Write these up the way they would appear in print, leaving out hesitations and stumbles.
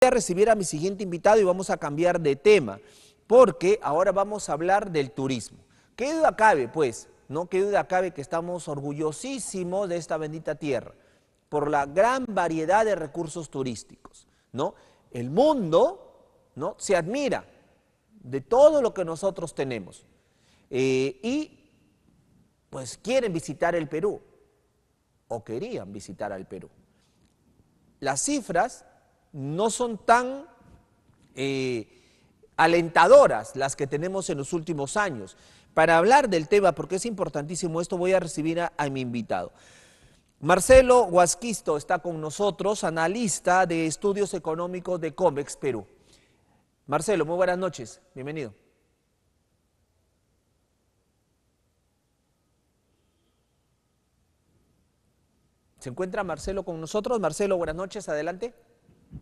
A recibir a mi siguiente invitado y vamos a cambiar de tema, porque ahora vamos a hablar del turismo. ¿Qué duda cabe, pues? ¿No? ¿Qué duda cabe que estamos orgullosísimos de esta bendita tierra por la gran variedad de recursos turísticos, ¿no? El mundo, ¿no?, se admira de todo lo que nosotros tenemos y pues quieren visitar el Perú o querían visitar al Perú. Las cifras no son tan alentadoras las que tenemos en los últimos años. Para hablar del tema, porque es importantísimo esto, voy a recibir a mi invitado. Marcelo Huasquisto está con nosotros, analista de estudios económicos de Comex Perú. Marcelo, muy buenas noches, bienvenido. ¿Se encuentra Marcelo con nosotros? Marcelo, buenas noches, adelante.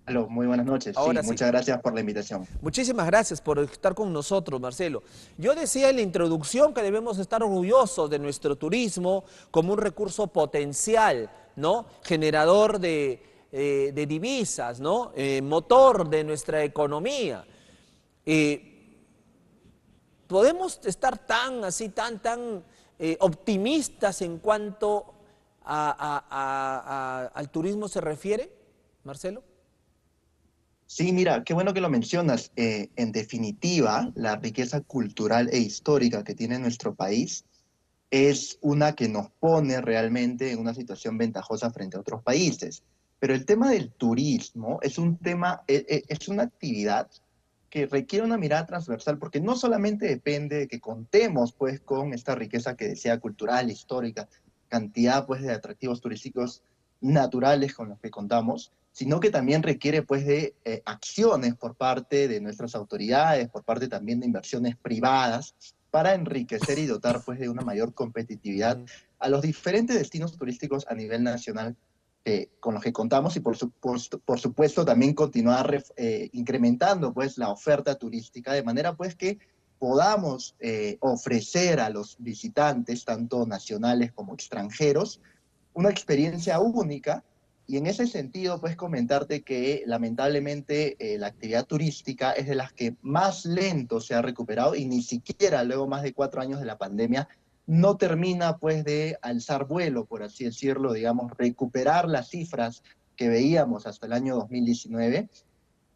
Aló, muy buenas noches. Sí, Ahora sí. muchas gracias por la invitación. Muchísimas gracias por estar con nosotros, Marcelo. Yo decía en la introducción que debemos estar orgullosos de nuestro turismo como un recurso potencial, ¿no? Generador de divisas, ¿no? Motor de nuestra economía. ¿Podemos estar tan optimistas en cuanto al turismo se refiere, Marcelo? Sí, mira, qué bueno que lo mencionas. En definitiva, la riqueza cultural e histórica que tiene nuestro país es una que nos pone realmente en una situación ventajosa frente a otros países. Pero el tema del turismo es un tema, es una actividad que requiere una mirada transversal porque no solamente depende de que contemos pues con esta riqueza que decía cultural, histórica, cantidad pues de atractivos turísticos naturales con los que contamos, sino que también requiere pues de acciones por parte de nuestras autoridades, por parte también de inversiones privadas para enriquecer y dotar pues de una mayor competitividad a los diferentes destinos turísticos a nivel nacional con los que contamos y por supuesto también continuar incrementando pues la oferta turística de manera pues que podamos ofrecer a los visitantes, tanto nacionales como extranjeros, una experiencia única. Y en ese sentido, pues comentarte que lamentablemente la actividad turística es de las que más lento se ha recuperado y ni siquiera luego más de 4 años de la pandemia no termina pues de alzar vuelo, por así decirlo, digamos, recuperar las cifras que veíamos hasta el año 2019.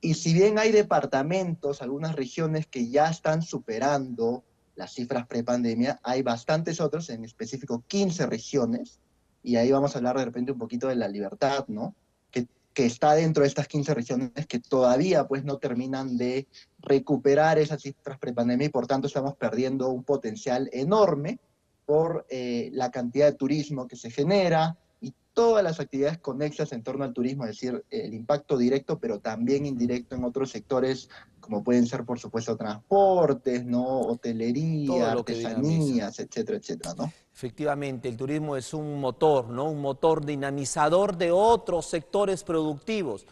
Y si bien hay departamentos, algunas regiones que ya están superando las cifras prepandemia, hay bastantes otros, en específico 15 regiones, y ahí vamos a hablar de repente un poquito de La Libertad, ¿no? Que está dentro de estas 15 regiones que todavía pues no terminan de recuperar esas cifras prepandemia y por tanto estamos perdiendo un potencial enorme por la cantidad de turismo que se genera y todas las actividades conexas en torno al turismo, es decir, el impacto directo, pero también indirecto en otros sectores, como pueden ser, por supuesto, transportes, ¿no? Todo Hotelería, lo que dinamiza. artesanías, etcétera, etcétera, ¿no? Efectivamente, el turismo es un motor, ¿no? Un motor dinamizador de otros sectores productivos.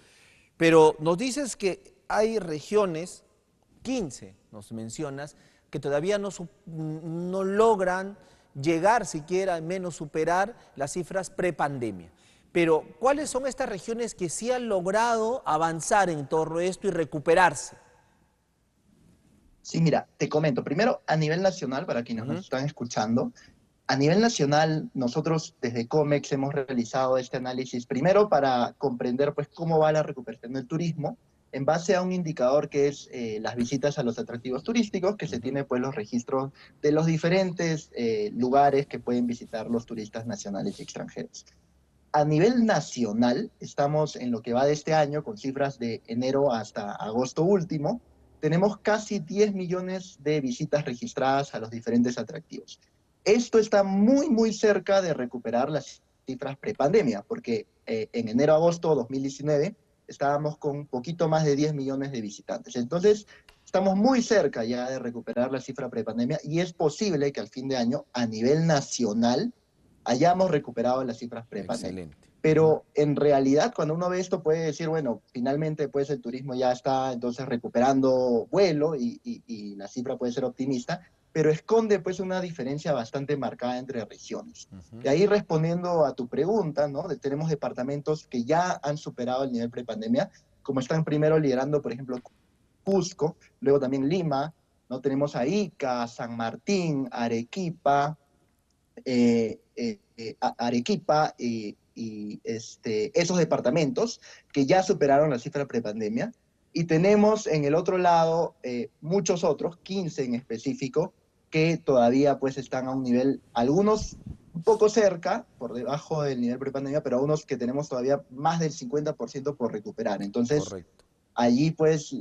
Pero nos dices que hay regiones, 15 nos mencionas, que todavía no logran llegar siquiera, al menos superar las cifras prepandemia. Pero, ¿cuáles son estas regiones que sí han logrado avanzar en torno a esto y recuperarse? Sí, mira, te comento, primero a nivel nacional, para quienes nos Ujú. están escuchando, a nivel nacional, nosotros desde COMEX hemos realizado este análisis primero para comprender pues cómo va la recuperación del turismo en base a un indicador que es las visitas a los atractivos turísticos, que se tiene pues los registros de los diferentes lugares que pueden visitar los turistas nacionales y extranjeros. A nivel nacional, estamos en lo que va de este año, con cifras de enero hasta agosto último, tenemos casi 10 millones de visitas registradas a los diferentes atractivos. Esto está muy, muy cerca de recuperar las cifras prepandemia, porque en enero-agosto 2019 estábamos con un poquito más de 10 millones de visitantes. Entonces, estamos muy cerca ya de recuperar la cifra prepandemia y es posible que al fin de año, a nivel nacional, hayamos recuperado las cifras prepandemia. Excelente. Pero en realidad, cuando uno ve esto, puede decir, bueno, finalmente pues el turismo ya está entonces recuperando vuelo y la cifra puede ser optimista, pero esconde pues una diferencia bastante marcada entre regiones. Y ahí respondiendo a tu pregunta, ¿no? Tenemos departamentos que ya han superado el nivel prepandemia, como están primero liderando, por ejemplo, Cusco, luego también Lima, ¿no? Tenemos a Ica, San Martín, Arequipa, Arequipa esos departamentos que ya superaron la cifra prepandemia. Y tenemos en el otro lado muchos otros, 15 en específico, que todavía pues están a un nivel, algunos un poco cerca, por debajo del nivel prepandemia, pero unos que tenemos todavía más del 50% por recuperar. Entonces, Correcto. allí pues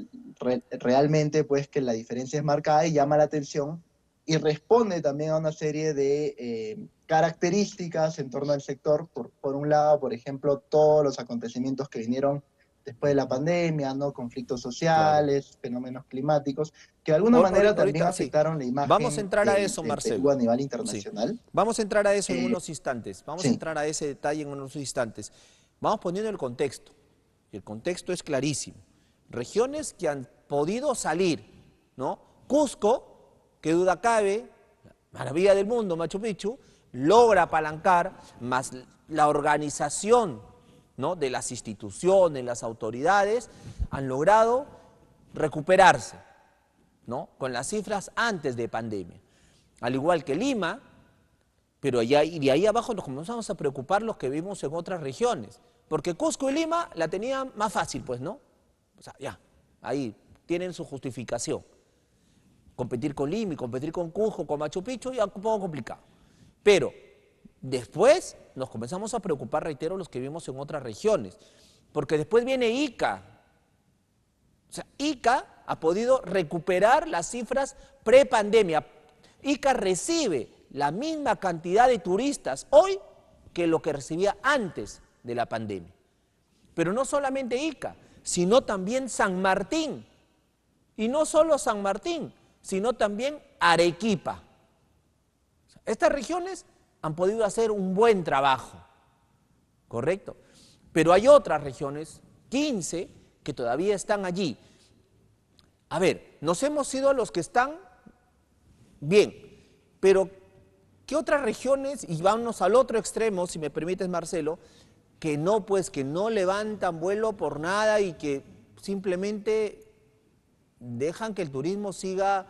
realmente pues que la diferencia es marcada y llama la atención y responde también a una serie de características en torno al sector. Por un lado, por ejemplo, todos los acontecimientos que vinieron después de la pandemia, ¿no? Conflictos Claro. sociales, fenómenos climáticos, que de alguna manera también Ahorita sí. afectaron la Vamos a imagen entrar a eso, del Perú Marcelo. a nivel Sí. internacional. Vamos a entrar a eso en Eh, unos instantes. Vamos a sí, entrar a ese detalle en unos instantes. Vamos poniendo el contexto. Y el contexto es clarísimo. Regiones que han podido salir, ¿no? Cusco, que duda cabe, maravilla del mundo, Machu Picchu, logra apalancar, más la organización, ¿no?, de las instituciones, las autoridades, han logrado recuperarse, ¿no?, con las cifras antes de pandemia. Al igual que Lima, pero allá, y de ahí abajo nos comenzamos a preocupar los que vivimos en otras regiones, porque Cusco y Lima la tenían más fácil, pues, ¿no? O sea, ya, ahí tienen su justificación. Competir con Lima y competir con Cusco, con Machu Picchu, ya un poco complicado. Pero después nos comenzamos a preocupar, reitero, los que vivimos en otras regiones, porque después viene Ica. O sea, Ica ha podido recuperar las cifras prepandemia. Ica recibe la misma cantidad de turistas hoy que lo que recibía antes de la pandemia. Pero no solamente Ica, sino también San Martín. Y no solo San Martín, sino también Arequipa. Estas regiones han podido hacer un buen trabajo, ¿correcto? Pero hay otras regiones, 15, que todavía están allí. A ver, nos hemos ido a los que están bien, pero ¿qué otras regiones, y vámonos al otro extremo, si me permites, Marcelo, que no, pues, que no levantan vuelo por nada y que simplemente dejan que el turismo siga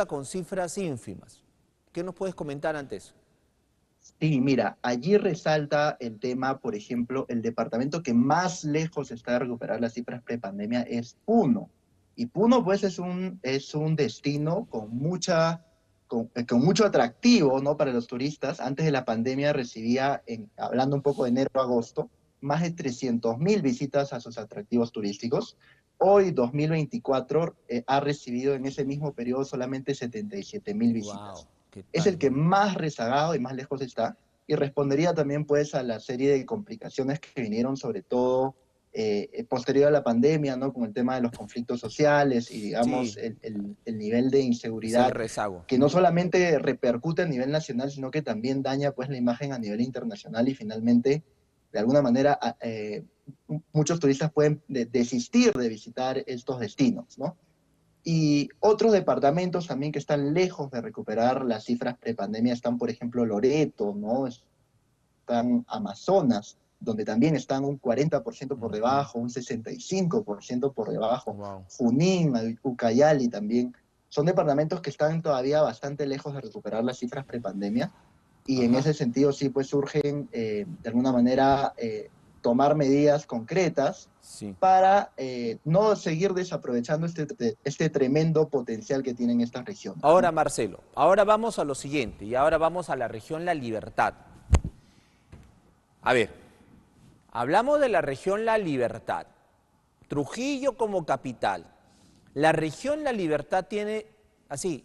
con cifras ínfimas? ¿Qué nos puedes comentar ante eso? sí, mira, allí resalta el tema, por ejemplo, el departamento que más lejos está de recuperar las cifras prepandemia es Puno. Y Puno, pues, es un destino con mucho atractivo, ¿no? Para los turistas. Antes de la pandemia recibía, hablando un poco de enero a agosto, más de 300.000 visitas a sus atractivos turísticos. Hoy, 2024, ha recibido en ese mismo periodo solamente 77.000 Wow, visitas. ¿qué Es el tal, que no? más rezagado y más lejos está, y respondería también pues a la serie de complicaciones que vinieron sobre todo posterior a la pandemia, ¿no? Con el tema de los conflictos sociales y digamos Sí, el nivel de es el inseguridad rezago. que no solamente repercute a nivel nacional, sino que también daña pues la imagen a nivel internacional y finalmente, de alguna manera, muchos turistas pueden desistir de visitar estos destinos, ¿no? Y otros departamentos también que están lejos de recuperar las cifras prepandemia están, por ejemplo, Loreto, ¿no? Están Amazonas, donde también están un 40% por debajo, un 65% por debajo, Wow. Junín, Ucayali también. Son departamentos que están todavía bastante lejos de recuperar las cifras prepandemia y en Ajá. ese sentido sí pues surgen de alguna manera tomar medidas concretas Sí. para no seguir desaprovechando este tremendo potencial que tienen estas regiones, Ahora, ¿no? Marcelo, ahora vamos a lo siguiente, y ahora vamos a la región La Libertad. A ver, hablamos de la región La Libertad, Trujillo como capital. La región La Libertad tiene, así,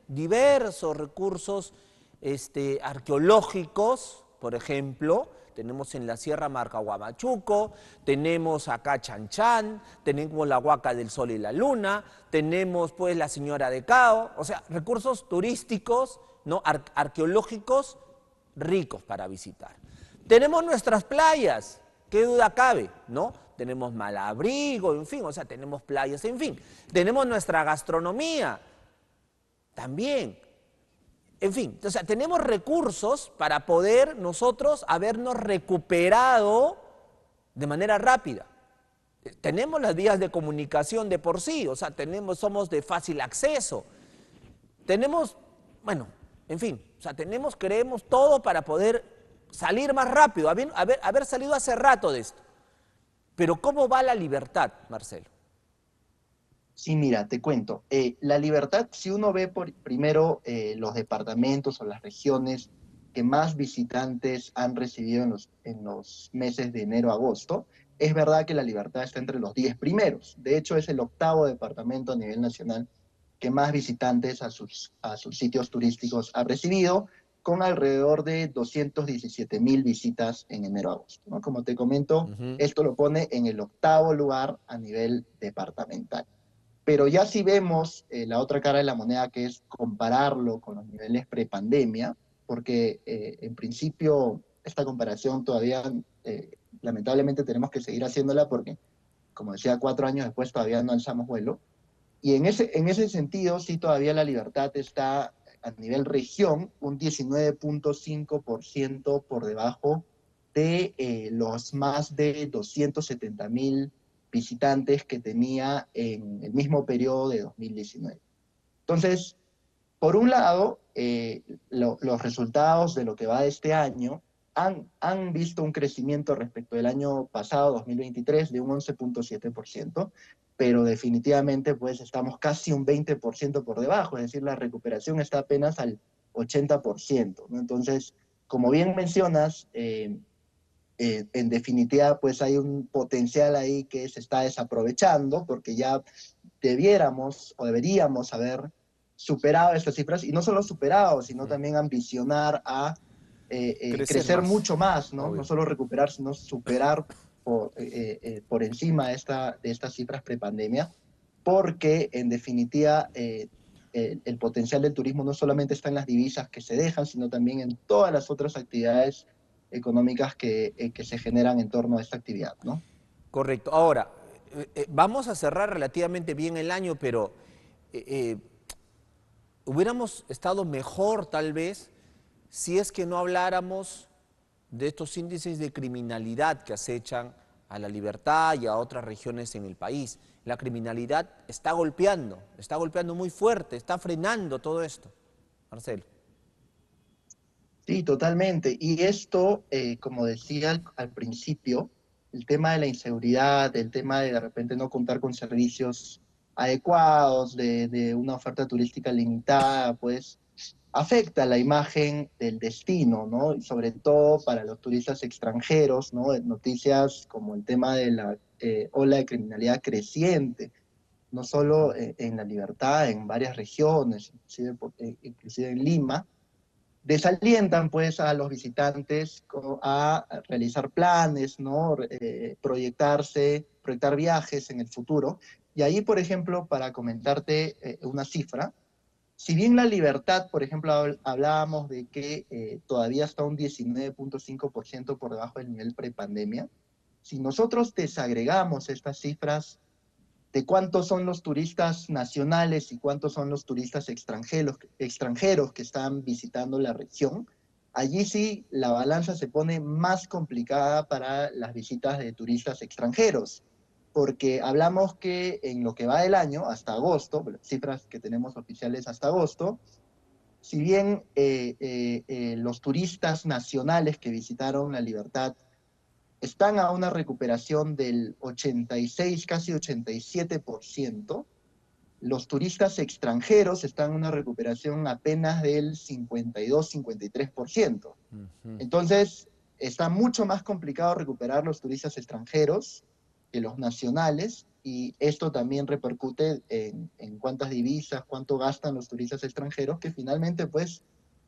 diversos recursos arqueológicos, por ejemplo, tenemos en la Sierra Marca Huamachuco, tenemos acá Chanchan, tenemos la Huaca del Sol y la Luna, tenemos pues la Señora de Cao, o sea, recursos turísticos, ¿no?, arqueológicos ricos para visitar. Tenemos nuestras playas, qué duda cabe, ¿no? Tenemos Malabrigo, en fin, o sea, tenemos playas, en fin. Tenemos nuestra gastronomía, también. En fin, o sea, tenemos recursos para poder nosotros habernos recuperado de manera rápida. Tenemos las vías de comunicación de por sí, o sea, somos de fácil acceso. Tenemos, bueno, en fin, o sea, creemos todo para poder salir más rápido, haber salido hace rato de esto. Pero ¿cómo va la libertad, Marcelo? Sí, mira, te cuento. La libertad, si uno ve primero los departamentos o las regiones que más visitantes han recibido en los meses de enero a agosto, es verdad que la libertad está entre los 10 primeros. De hecho, es el octavo departamento a nivel nacional que más visitantes a sus sitios turísticos ha recibido, con alrededor de 217,000 visitas en enero a agosto, ¿no? Como te comento, esto lo pone en el octavo lugar a nivel departamental. Pero ya si vemos la otra cara de la moneda, que es compararlo con los niveles prepandemia, porque en principio esta comparación todavía, lamentablemente, tenemos que seguir haciéndola porque, como decía, 4 años después todavía no alzamos vuelo. Y en ese sentido, sí, todavía la libertad está a nivel región un 19,5% por debajo de los más de 270,000 visitantes que tenía en el mismo periodo de 2019. Entonces, por un lado, los resultados de lo que va de este año han visto un crecimiento respecto del año pasado, 2023, de un 11,7%, pero definitivamente pues estamos casi un 20% por debajo, es decir, la recuperación está apenas al 80%, ¿no? Entonces, como bien mencionas, en definitiva pues hay un potencial ahí que se está desaprovechando, porque ya debiéramos o deberíamos haber superado estas cifras, y no solo superado, sino también ambicionar a Crecer crecer más, mucho más, ¿no? No obvio. solo recuperar, sino superar por encima de estas cifras prepandemia, porque en definitiva el potencial del turismo no solamente está en las divisas que se dejan, sino también en todas las otras actividades económicas que se generan en torno a esta actividad, ¿no? Correcto. Ahora, vamos a cerrar relativamente bien el año, pero hubiéramos estado mejor tal vez si es que no habláramos de estos índices de criminalidad que acechan a la libertad y a otras regiones en el país. La criminalidad está golpeando muy fuerte, está frenando todo esto. Marcelo. Sí, totalmente. Y esto, como decía al principio, el tema de la inseguridad, el tema de repente no contar con servicios adecuados, de una oferta turística limitada, pues afecta la imagen del destino, ¿no? Y sobre todo para los turistas extranjeros, ¿no? Noticias como el tema de la ola de criminalidad creciente, no solo en La Libertad, en varias regiones, inclusive en Lima, desalientan pues a los visitantes a realizar planes, ¿no? Proyectar viajes en el futuro. Y ahí, por ejemplo, para comentarte una cifra, si bien La Libertad, por ejemplo, hablábamos de que todavía está un 19,5% por debajo del nivel prepandemia, si nosotros desagregamos estas cifras de cuántos son los turistas nacionales y cuántos son los turistas extranjeros que están visitando la región, allí sí la balanza se pone más complicada para las visitas de turistas extranjeros, porque hablamos que en lo que va del año, hasta agosto, las cifras que tenemos oficiales hasta agosto, si bien los turistas nacionales que visitaron La Libertad están a una recuperación del 86, casi 87%. Los turistas extranjeros están en una recuperación apenas del 52-53%. Entonces, está mucho más complicado recuperar los turistas extranjeros que los nacionales, y esto también repercute en cuántas divisas, cuánto gastan los turistas extranjeros, que finalmente pues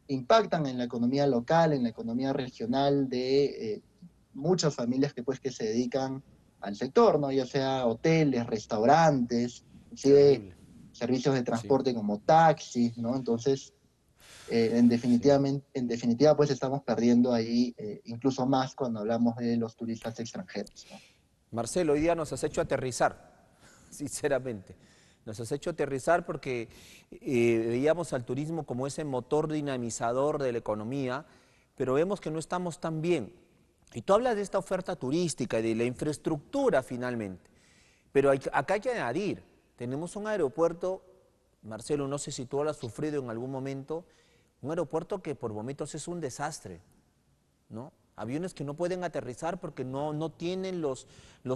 impactan en la economía local, en la economía regional de muchas familias que se dedican al sector, ¿no? Ya sea hoteles, restaurantes, inclusive Terrible. servicios de Sí. transporte como taxis, ¿no? Entonces, Sí. en definitiva, pues estamos perdiendo ahí incluso más cuando hablamos de los turistas extranjeros, ¿no? Marcelo, hoy día nos has hecho aterrizar, sinceramente. Nos has hecho aterrizar porque veíamos al turismo como ese motor dinamizador de la economía, pero vemos que no estamos tan bien. Y tú hablas de esta oferta turística y de la infraestructura finalmente, pero acá hay que añadir, tenemos un aeropuerto, Marcelo, no sé si tú lo has sufrido en algún momento, un aeropuerto que por momentos es un desastre, ¿no? Aviones que no pueden aterrizar porque no tienen los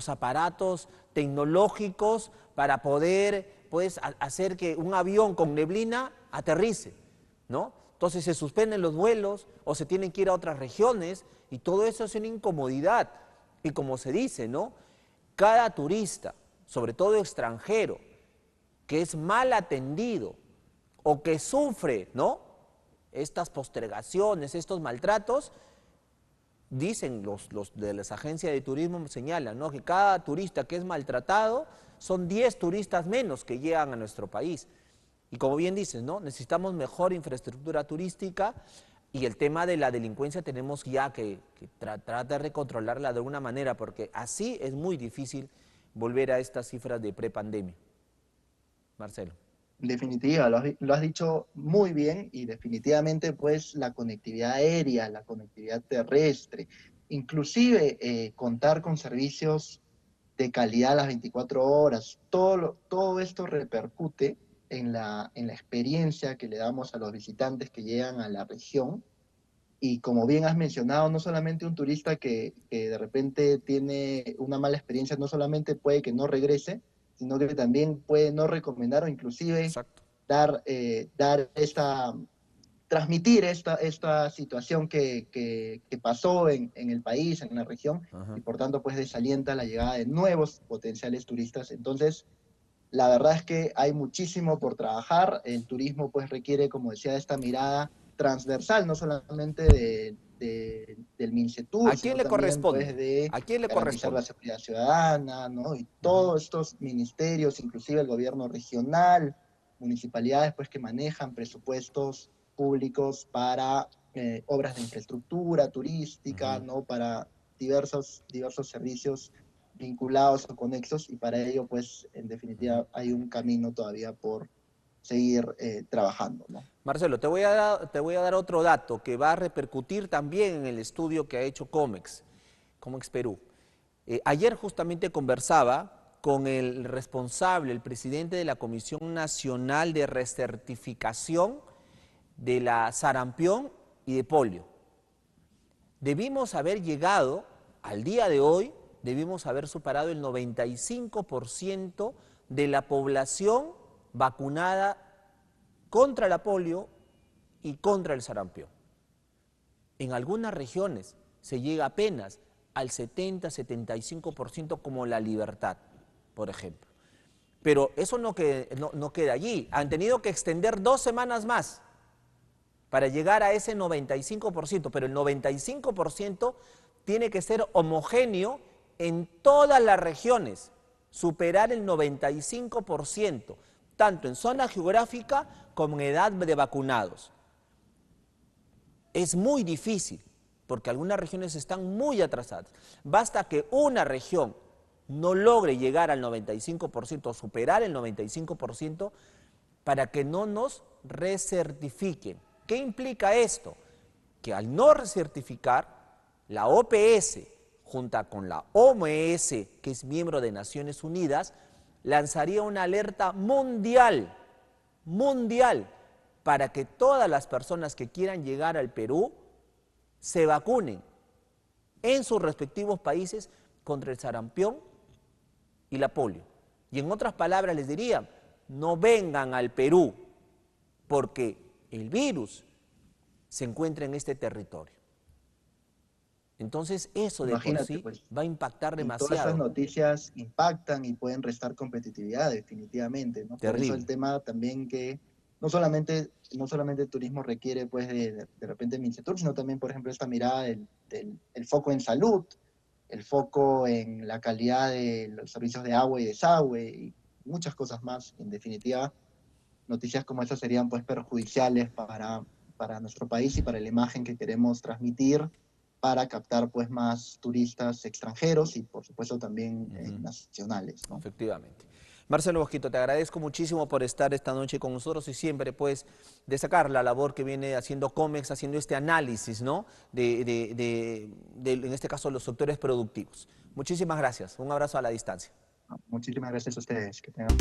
aparatos tecnológicos para poder, pues, hacer que un avión con neblina aterrice, ¿no? Entonces se suspenden los vuelos o se tienen que ir a otras regiones y todo eso es una incomodidad. Y como se dice, ¿no? Cada turista, sobre todo extranjero, que es mal atendido o que sufre, ¿no? Estas postergaciones, estos maltratos, dicen los de las agencias de turismo, señalan, ¿no? Que cada turista que es maltratado son 10 turistas menos que llegan a nuestro país. Y como bien dices, ¿no? Necesitamos mejor infraestructura turística y el tema de la delincuencia tenemos ya que tratar de controlarla de alguna manera, porque así es muy difícil volver a estas cifras de prepandemia. Marcelo. En definitiva, lo has dicho muy bien y definitivamente pues la conectividad aérea, la conectividad terrestre, inclusive contar con servicios de calidad a las 24 horas, todo esto repercute en la experiencia que le damos a los visitantes que llegan a la región. Y como bien has mencionado, no solamente un turista que de repente tiene una mala experiencia, no solamente puede que no regrese, sino que también puede no recomendar o inclusive Exacto. dar transmitir esta situación que pasó en el país, en la región, Ajá. y por tanto pues desalienta la llegada de nuevos potenciales turistas. Entonces, la verdad es que hay muchísimo por trabajar. El turismo pues requiere, como decía, esta mirada transversal, no solamente del ¿A MINCETUR, quién sino le también pues corresponde? de ¿A quién le garantizar la corresponde? seguridad ciudadana, ¿no? Y Ujú. todos estos ministerios, inclusive el gobierno regional, municipalidades pues que manejan presupuestos públicos para obras de infraestructura turística, Ujú. ¿no? Para diversos servicios vinculados o conexos y para ello, pues, en Ujú. definitiva, hay un camino todavía por seguir trabajando, ¿no? Marcelo, te voy a dar otro dato que va a repercutir también en el estudio que ha hecho COMEX, COMEX Perú. Ayer justamente conversaba con el responsable, el presidente de la Comisión Nacional de Recertificación de la sarampión y de polio. Debimos haber llegado, al día de hoy, debimos haber superado el 95% de la población vacunada contra la polio y contra el sarampión. En algunas regiones se llega apenas al 70-75% como La Libertad, por ejemplo. Pero eso no queda allí. Han tenido que extender 2 semanas más para llegar a ese 95%, pero el 95% tiene que ser homogéneo en todas las regiones, superar el 95%, tanto en zona geográfica como en edad de vacunados. Es muy difícil, porque algunas regiones están muy atrasadas. Basta que una región no logre llegar al 95% o superar el 95% para que no nos recertifiquen. ¿Qué implica esto? Que al no recertificar, la OPS, junto con la OMS, que es miembro de Naciones Unidas, lanzaría una alerta mundial, para que todas las personas que quieran llegar al Perú se vacunen en sus respectivos países contra el sarampión y la polio. Y en otras palabras les diría, no vengan al Perú porque el virus se encuentra en este territorio. Entonces eso de por Imagínate, sí pues, va a impactar y todas estas demasiado. noticias impactan y pueden restar competitividad, definitivamente, ¿no? Por eso el Terrible. tema también que no solamente el turismo requiere, pues, de repente Mincetur, sino también, por ejemplo, esta mirada el foco en salud, el foco en la calidad de los servicios de agua y desagüe y muchas cosas más. En definitiva, noticias como estas serían pues perjudiciales para nuestro país y para la imagen que queremos transmitir para captar pues más turistas extranjeros y por supuesto también Ujú. nacionales, ¿no? Efectivamente. Marcelo Bosquito, te agradezco muchísimo por estar esta noche con nosotros y siempre pues destacar la labor que viene haciendo Comex, haciendo este análisis, ¿no? En este caso, los sectores productivos. Muchísimas gracias. Un abrazo a la distancia. Muchísimas gracias a ustedes. Que tengan...